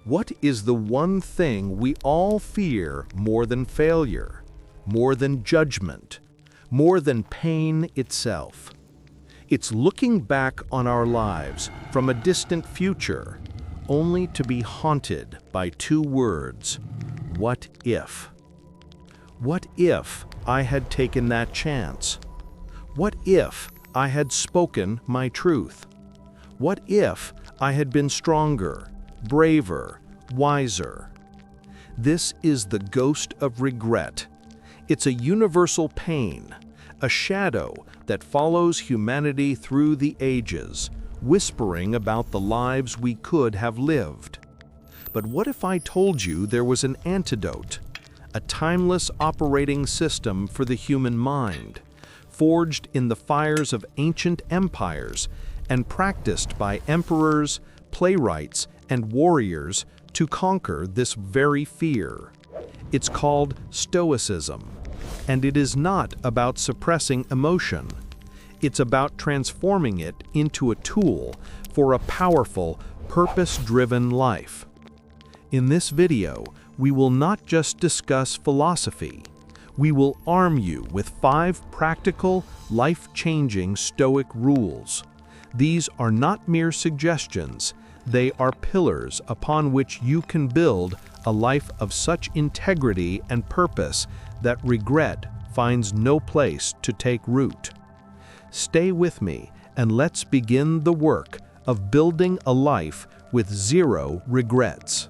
What is the one thing we all fear more than failure, more than judgment, more than pain itself? It's looking back on our lives from a distant future, only to be haunted by two words: what if? What if I had taken that chance? What if I had spoken my truth? What if I had been stronger, braver, wiser? This is the ghost of regret. It's a universal pain, a shadow that follows humanity through the ages, whispering about the lives we could have lived. But what if I told you there was an antidote, a timeless operating system for the human mind, forged in the fires of ancient empires and practiced by emperors, playwrights, and warriors to conquer this very fear? It's called Stoicism, and it is not about suppressing emotion. It's about transforming it into a tool for a powerful, purpose-driven life. In this video, we will not just discuss philosophy. We will arm you with 5 practical, life-changing Stoic rules. These are not mere suggestions. They are pillars upon which you can build a life of such integrity and purpose that regret finds no place to take root. Stay with me and let's begin the work of building a life with 0 regrets.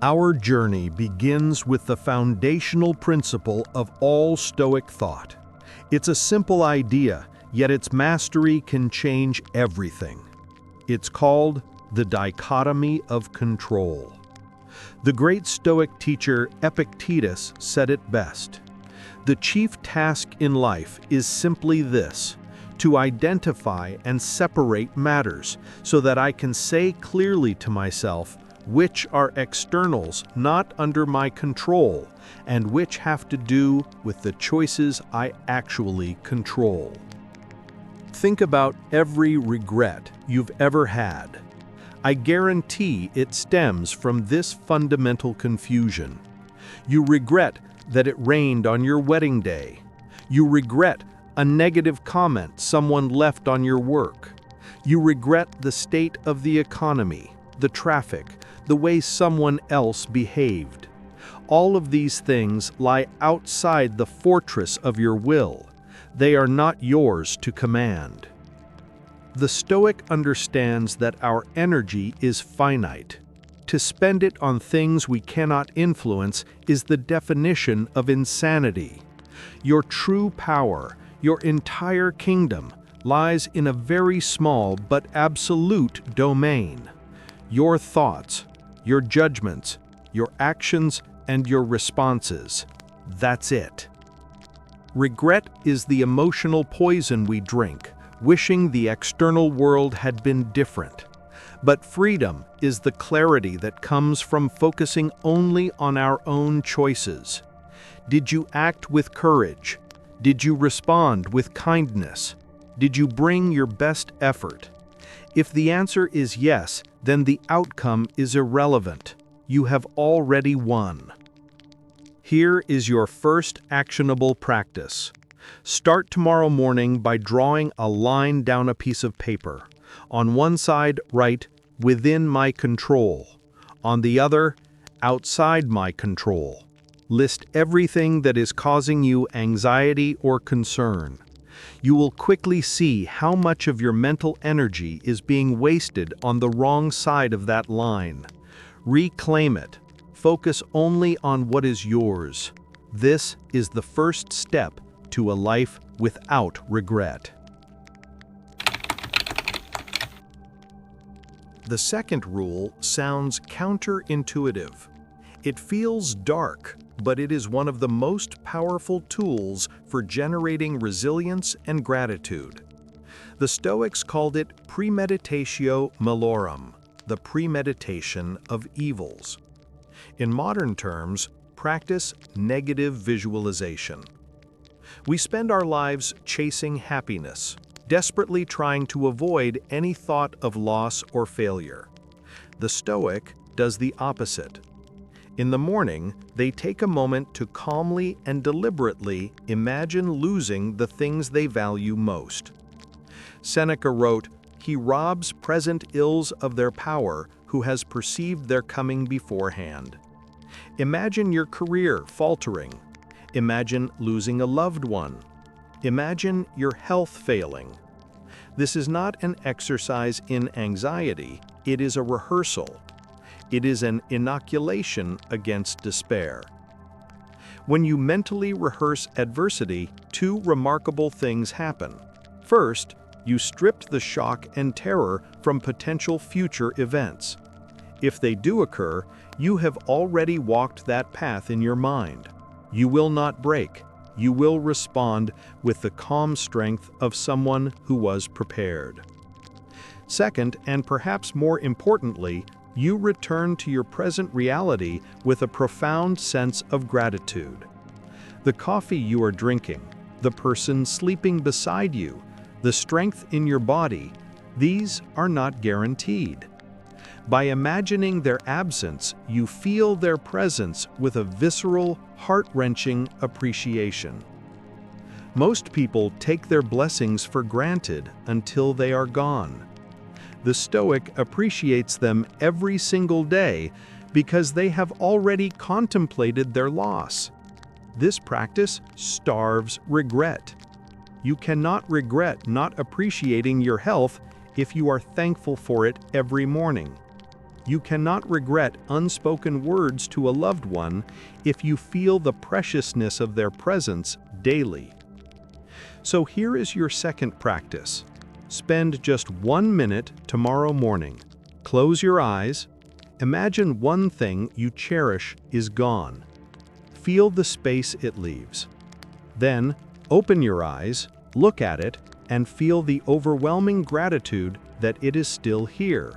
Our journey begins with the foundational principle of all Stoic thought. It's a simple idea, yet its mastery can change everything. It's called the dichotomy of control. The great Stoic teacher Epictetus said it best: "The chief task in life is simply this: to identify and separate matters so that I can say clearly to myself which are externals not under my control and which have to do with the choices I actually control." Think about every regret you've ever had. I guarantee it stems from this fundamental confusion. You regret that it rained on your wedding day. You regret a negative comment someone left on your work. You regret the state of the economy, the traffic, the way someone else behaved. All of these things lie outside the fortress of your will. They are not yours to command. The Stoic understands that our energy is finite. To spend it on things we cannot influence is the definition of insanity. Your true power, your entire kingdom, lies in a very small but absolute domain: your thoughts, your judgments, your actions, and your responses. That's it. Regret is the emotional poison we drink, wishing the external world had been different. But freedom is the clarity that comes from focusing only on our own choices. Did you act with courage? Did you respond with kindness? Did you bring your best effort? If the answer is yes, then the outcome is irrelevant. You have already won. Here is your first actionable practice. Start tomorrow morning by drawing a line down a piece of paper. On one side, write, "Within my control." On the other, "Outside my control." List everything that is causing you anxiety or concern. You will quickly see how much of your mental energy is being wasted on the wrong side of that line. Reclaim it. Focus only on what is yours. This is the first step to a life without regret. The second rule sounds counterintuitive. It feels dark, but it is one of the most powerful tools for generating resilience and gratitude. The Stoics called it premeditatio malorum, the premeditation of evils. In modern terms, practice negative visualization. We spend our lives chasing happiness, desperately trying to avoid any thought of loss or failure. The Stoic does the opposite. In the morning, they take a moment to calmly and deliberately imagine losing the things they value most. Seneca wrote, "He robs present ills of their power who has perceived their coming beforehand." Imagine your career faltering. Imagine losing a loved one. Imagine your health failing. This is not an exercise in anxiety, it is a rehearsal. It is an inoculation against despair. When you mentally rehearse adversity, two remarkable things happen. First, you stripped the shock and terror from potential future events. If they do occur, you have already walked that path in your mind. You will not break. You will respond with the calm strength of someone who was prepared. Second, and perhaps more importantly, you return to your present reality with a profound sense of gratitude. The coffee you are drinking, the person sleeping beside you, the strength in your body, these are not guaranteed. By imagining their absence, you feel their presence with a visceral, heart-wrenching appreciation. Most people take their blessings for granted until they are gone. The Stoic appreciates them every single day because they have already contemplated their loss. This practice starves regret. You cannot regret not appreciating your health if you are thankful for it every morning. You cannot regret unspoken words to a loved one if you feel the preciousness of their presence daily. So here is your second practice. Spend just 1 minute tomorrow morning. Close your eyes. Imagine one thing you cherish is gone. Feel the space it leaves. Then, open your eyes, look at it, and feel the overwhelming gratitude that it is still here.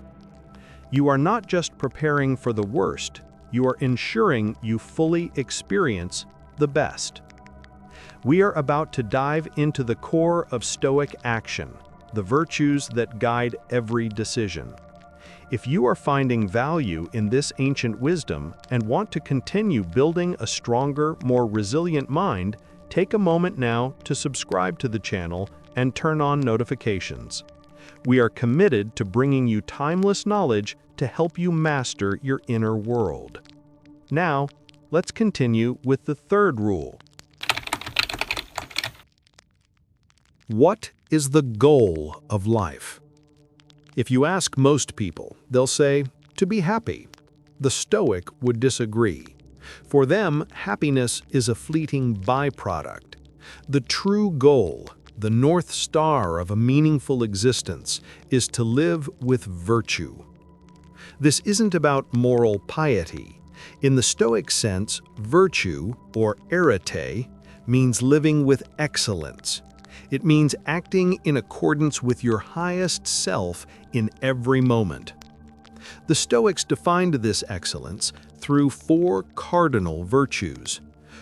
You are not just preparing for the worst, you are ensuring you fully experience the best. We are about to dive into the core of Stoic action, the virtues that guide every decision. If you are finding value in this ancient wisdom and want to continue building a stronger, more resilient mind, take a moment now to subscribe to the channel and turn on notifications. We are committed to bringing you timeless knowledge to help you master your inner world. Now, let's continue with the third rule. What is the goal of life? If you ask most people, they'll say, to be happy. The Stoic would disagree. For them, happiness is a fleeting byproduct. The true goal, the North Star of a meaningful existence, is to live with virtue. This isn't about moral piety. In the Stoic sense, virtue, or arete, means living with excellence. It means acting in accordance with your highest self in every moment. The Stoics defined this excellence through 4 cardinal virtues.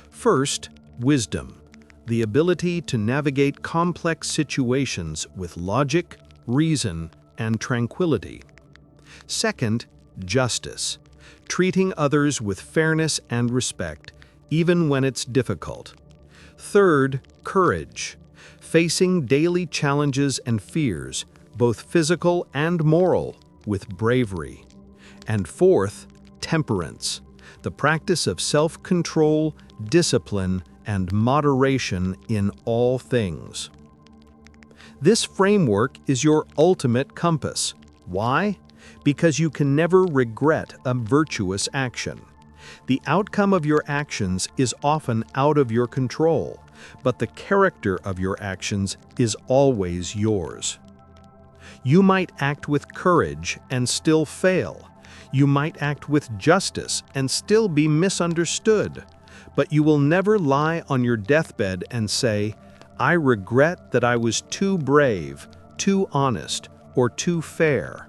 First, wisdom, the ability to navigate complex situations with logic, reason, and tranquility. Second, justice, treating others with fairness and respect, even when it's difficult. Third, courage, facing daily challenges and fears, both physical and moral, with bravery. And fourth, temperance, the practice of self-control, discipline, and moderation in all things. This framework is your ultimate compass. Why? Because you can never regret a virtuous action. The outcome of your actions is often out of your control, but the character of your actions is always yours. You might act with courage and still fail. You might act with justice and still be misunderstood. But you will never lie on your deathbed and say, "I regret that I was too brave, too honest, or too fair."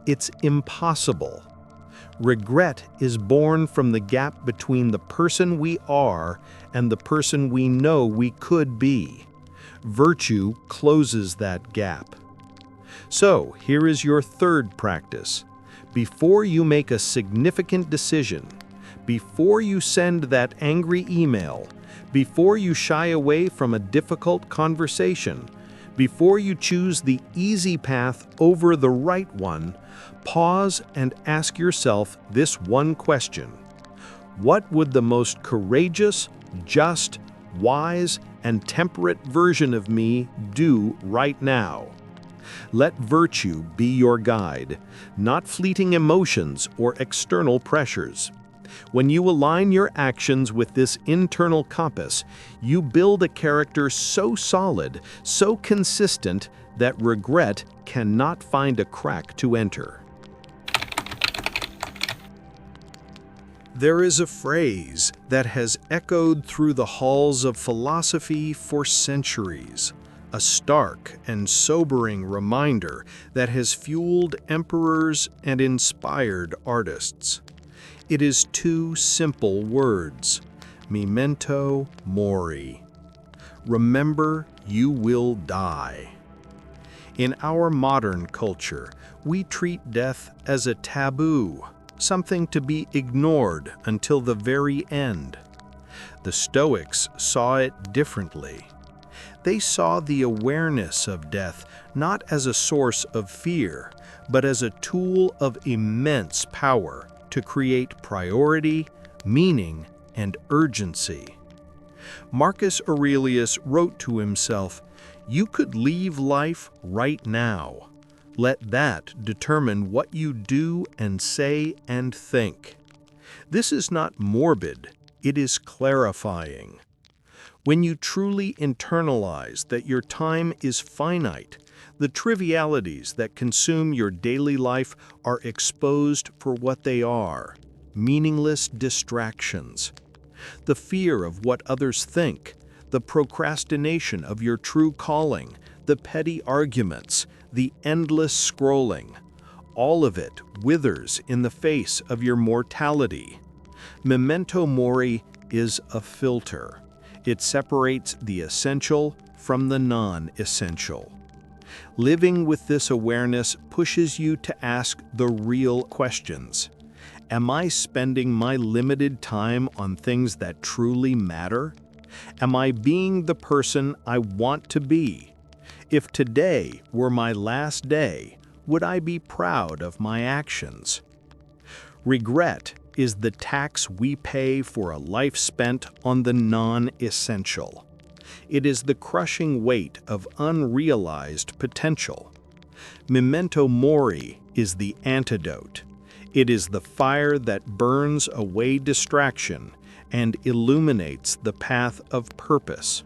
It's impossible. Regret is born from the gap between the person we are and the person we know we could be. Virtue closes that gap. So, here is your third practice. Before you make a significant decision, before you send that angry email, before you shy away from a difficult conversation, before you choose the easy path over the right one, pause and ask yourself this one question. What would the most courageous, just, wise, and temperate version of me do right now? Let virtue be your guide, not fleeting emotions or external pressures. When you align your actions with this internal compass, you build a character so solid, so consistent, that regret cannot find a crack to enter. There is a phrase that has echoed through the halls of philosophy for centuries, a stark and sobering reminder that has fueled emperors and inspired artists. It is two simple words: memento mori. Remember, you will die. In our modern culture, we treat death as a taboo, something to be ignored until the very end. The Stoics saw it differently. They saw the awareness of death not as a source of fear, but as a tool of immense power to create priority, meaning, and urgency. Marcus Aurelius wrote to himself, "You could leave life right now. Let that determine what you do and say and think." This is not morbid, it is clarifying. When you truly internalize that your time is finite, the trivialities that consume your daily life are exposed for what they are: meaningless distractions. The fear of what others think, the procrastination of your true calling, the petty arguments, the endless scrolling, all of it withers in the face of your mortality. Memento mori is a filter. It separates the essential from the non-essential. Living with this awareness pushes you to ask the real questions. Am I spending my limited time on things that truly matter? Am I being the person I want to be? If today were my last day, would I be proud of my actions? Regret is the tax we pay for a life spent on the non-essential. It is the crushing weight of unrealized potential. Memento mori is the antidote. It is the fire that burns away distraction and illuminates the path of purpose.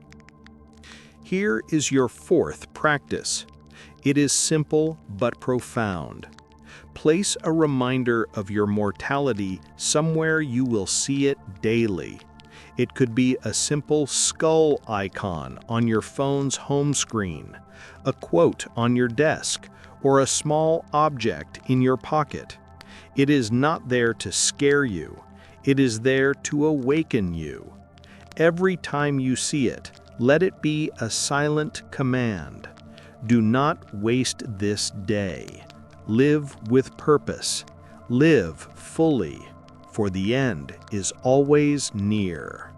Here is your fourth practice. It is simple but profound. Place a reminder of your mortality somewhere you will see it daily. It could be a simple skull icon on your phone's home screen, a quote on your desk, or a small object in your pocket. It is not there to scare you. It is there to awaken you. Every time you see it, let it be a silent command. Do not waste this day. Live with purpose. Live fully, for the end is always near.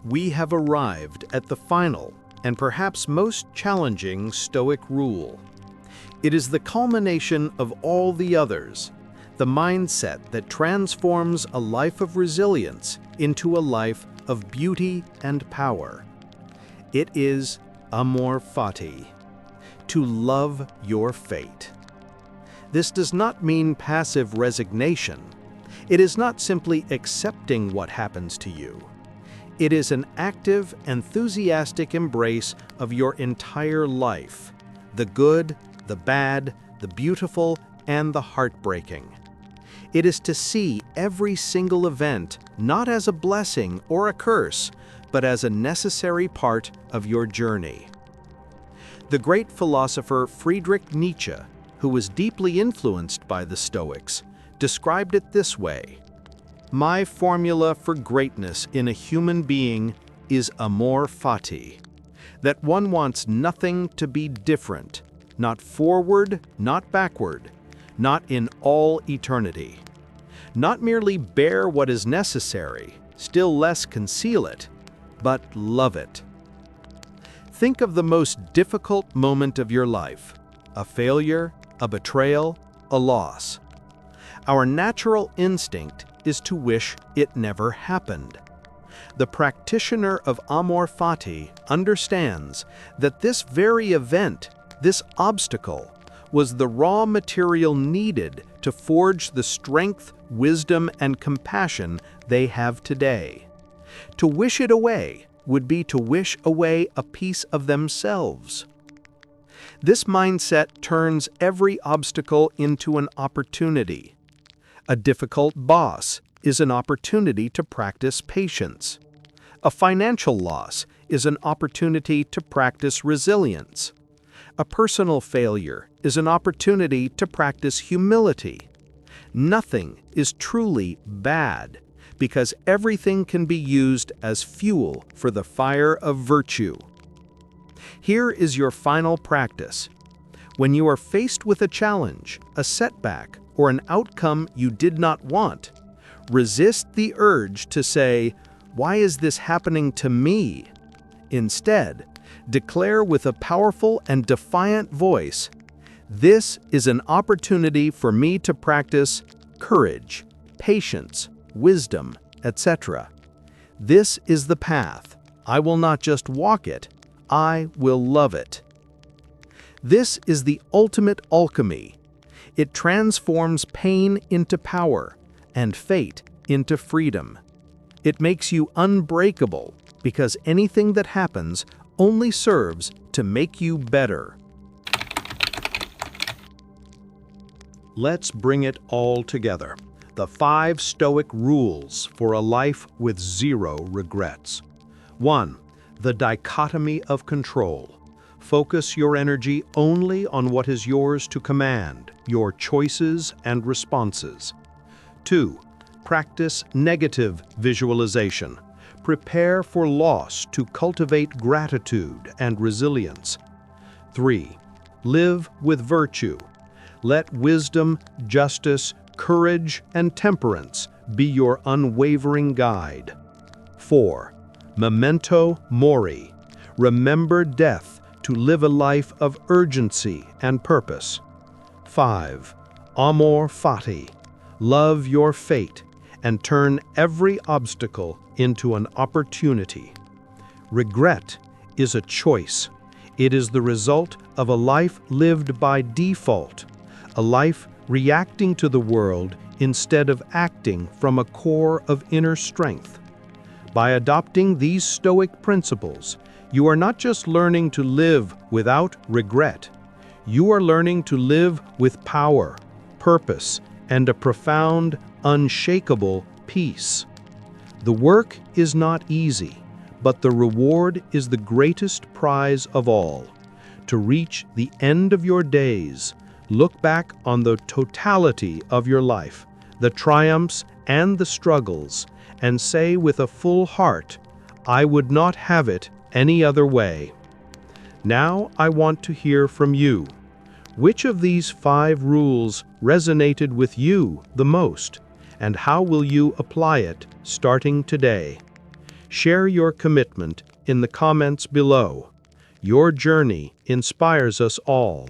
We have arrived at the final and perhaps most challenging Stoic rule. It is the culmination of all the others, the mindset that transforms a life of resilience into a life of beauty and power. It is amor fati, to love your fate. This does not mean passive resignation. It is not simply accepting what happens to you. It is an active, enthusiastic embrace of your entire life, the good, the bad, the beautiful, and the heartbreaking. It is to see every single event not as a blessing or a curse, but as a necessary part of your journey. The great philosopher Friedrich Nietzsche, who was deeply influenced by the Stoics, described it this way: "My formula for greatness in a human being is amor fati, that one wants nothing to be different, not forward, not backward, not in all eternity. Not merely bear what is necessary, still less conceal it, but love it. Think of the most difficult moment of your life, a failure, a betrayal, a loss. Our natural instinct is to wish it never happened. The practitioner of amor fati understands that this very event, this obstacle, was the raw material needed to forge the strength, wisdom, and compassion they have today. To wish it away would be to wish away a piece of themselves. This mindset turns every obstacle into an opportunity. A difficult boss is an opportunity to practice patience. A financial loss is an opportunity to practice resilience. A personal failure is an opportunity to practice humility. Nothing is truly bad, because everything can be used as fuel for the fire of virtue. Here is your final practice. When you are faced with a challenge, a setback, or an outcome you did not want, resist the urge to say, "Why is this happening to me?" Instead, declare with a powerful and defiant voice, "This is an opportunity for me to practice courage, patience, wisdom, etc. This is the path. I will not just walk it, I will love it." This is the ultimate alchemy. It transforms pain into power and fate into freedom. It makes you unbreakable because anything that happens only serves to make you better. Let's bring it all together. The 5 Stoic rules for a life with 0 regrets. 1. The dichotomy of control. Focus your energy only on what is yours to command, your choices and responses. 2. Practice negative visualization. Prepare for loss to cultivate gratitude and resilience. 3. Live with virtue. Let wisdom, justice, courage, and temperance be your unwavering guide. 4. Memento mori. Remember death to live a life of urgency and purpose. 5. Amor fati. Love your fate and turn every obstacle into an opportunity. Regret is a choice. It is the result of a life lived by default, a life reacting to the world instead of acting from a core of inner strength. By adopting these Stoic principles, you are not just learning to live without regret. You are learning to live with power, purpose, and a profound, unshakable peace. The work is not easy, but the reward is the greatest prize of all. To reach the end of your days, look back on the totality of your life, the triumphs and the struggles, and say with a full heart, "I would not have it any other way." Now I want to hear from you. Which of these 5 rules resonated with you the most, and how will you apply it starting today? Share your commitment in the comments below. Your journey inspires us all.